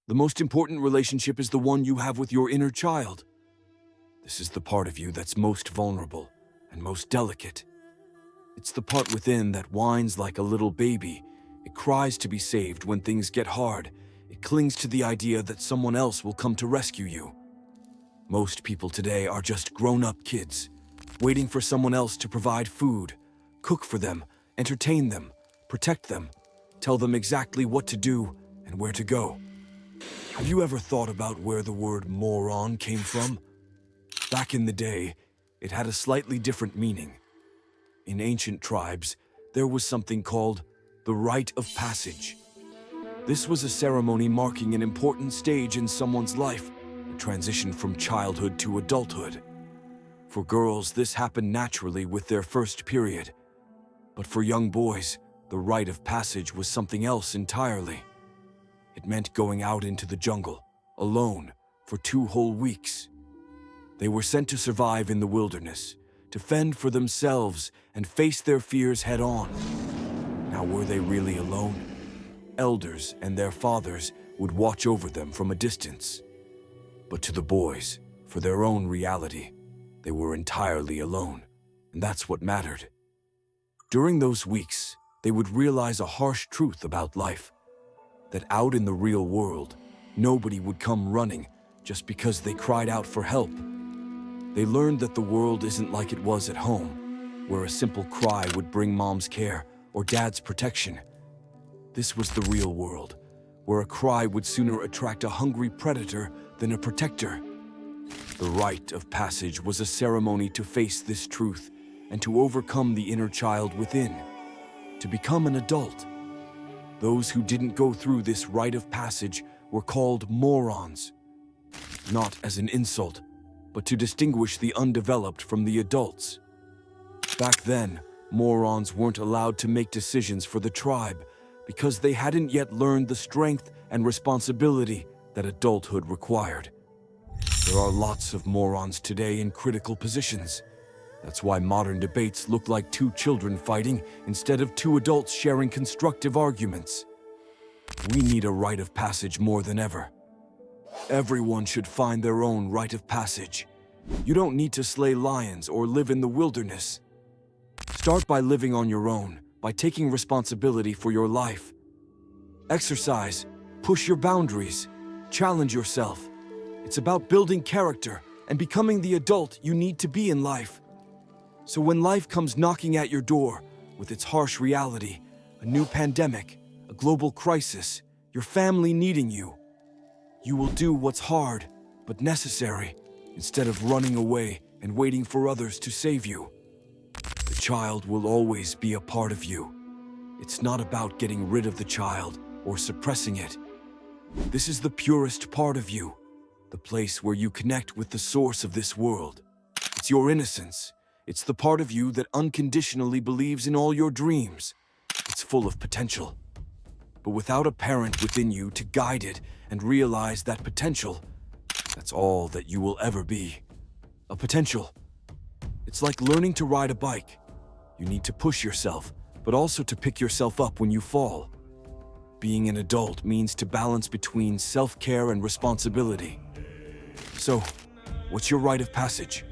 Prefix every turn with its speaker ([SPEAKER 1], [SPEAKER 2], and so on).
[SPEAKER 1] The most important relationship is the one you have with your inner child. This is the part of you that's most vulnerable and most delicate. It's the part within that whines like a little baby. It cries to be saved when things get hard. It clings to the idea that someone else will come to rescue you. Most people today are just grown-up kids, waiting for someone else to provide food, cook for them, entertain them, protect them, tell them exactly what to do and where to go. Have you ever thought about where the word moron came from? Back in the day, it had a slightly different meaning. In ancient tribes, there was something called the rite of passage. This was a ceremony marking an important stage in someone's life, a transition from childhood to adulthood. For girls, this happened naturally with their first period. But for young boys, the rite of passage was something else entirely. It meant going out into the jungle, alone, for 2 whole weeks. They were sent to survive in the wilderness, to fend for themselves and face their fears head-on. Now, were they really alone? Elders and their fathers would watch over them from a distance. But to the boys, for their own reality, they were entirely alone, and that's what mattered. During those weeks, they would realize a harsh truth about life. That out in the real world, nobody would come running just because they cried out for help. They learned that the world isn't like it was at home, where a simple cry would bring mom's care or dad's protection. This was the real world, where a cry would sooner attract a hungry predator than a protector. The rite of passage was a ceremony to face this truth and to overcome the inner child within, to become an adult. Those who didn't go through this rite of passage were called morons, not as an insult, but to distinguish the undeveloped from the adults. Back then, morons weren't allowed to make decisions for the tribe because they hadn't yet learned the strength and responsibility that adulthood required. There are lots of morons today in critical positions. That's why modern debates look like 2 children fighting instead of 2 adults sharing constructive arguments. We need a rite of passage more than ever. Everyone should find their own rite of passage. You don't need to slay lions or live in the wilderness. Start by living on your own, by taking responsibility for your life. Exercise, push your boundaries, challenge yourself. It's about building character and becoming the adult you need to be in life. So when life comes knocking at your door with its harsh reality, a new pandemic, a global crisis, your family needing you, you will do what's hard but necessary instead of running away and waiting for others to save you. The child will always be a part of you. It's not about getting rid of the child or suppressing it. This is the purest part of you, the place where you connect with the source of this world. It's your innocence. It's the part of you that unconditionally believes in all your dreams. It's full of potential. But without a parent within you to guide it and realize that potential, that's all that you will ever be. A potential. It's like learning to ride a bike. You need to push yourself, but also to pick yourself up when you fall. Being an adult means to balance between self-care and responsibility. So, what's your rite of passage?